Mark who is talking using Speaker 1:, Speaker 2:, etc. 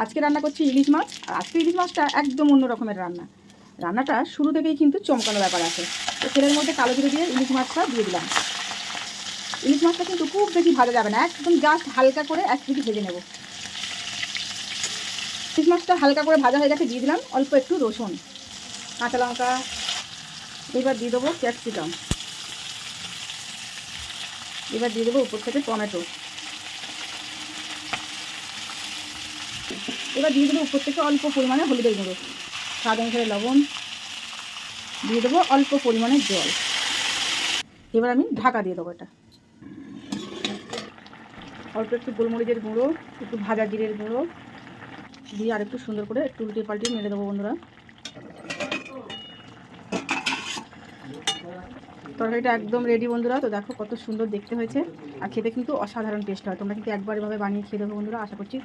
Speaker 1: আজকে রান্না করছি ইলিশ মাছ। আর আজকে ইলিশ মাছটা একদম অন্য রকমের রান্নাটা শুরু থেকেই কিন্তু চমকানো ব্যাপার আছে। তো তেলের মধ্যে কালো জিরে দিয়ে ইলিশ মাছটা দিয়ে দিলাম। ইলিশ মাছটা কিন্তু খুব বেশি ভাজা যাবে না, একদম জাস্ট হালকা করে 1 মিনিট ভেজে নেব। ইলিশ মাছটা হালকা করে ভাজা হয়ে গেছে, দিয়ে দিলাম অল্প একটু রসুন, কাঁচা লঙ্কা, এবার দিয়ে দেবো ক্যাপসিকাম, এবার দিয়ে দেবো উপর থেকে টমেটো, এবার দিয়ে দেবো উপর থেকে অল্প পরিমাণে হলুদের গুঁড়ো, স্বাদ অনুসারে লবণ, দিয়ে দেবো অল্প পরিমাণে জল। এবার আমি ঢাকা দিয়ে দেবো। এটা অল্প একটু গোলমরিচের গুঁড়ো, একটু ভাজা জিরের গুঁড়ো দিয়ে আর একটু সুন্দর করে একটু উল্টে পাল্টে নেড়ে দেবো বন্ধুরা। তরকারিটা একদম রেডি বন্ধুরা। তো দেখো কত সুন্দর দেখতে হয়েছে, আর খেতে কিন্তু অসাধারণ টেস্ট হয়। তোমরা কিন্তু একবার এভাবে বানিয়ে খেয়ে দেবো বন্ধুরা। আশা করছি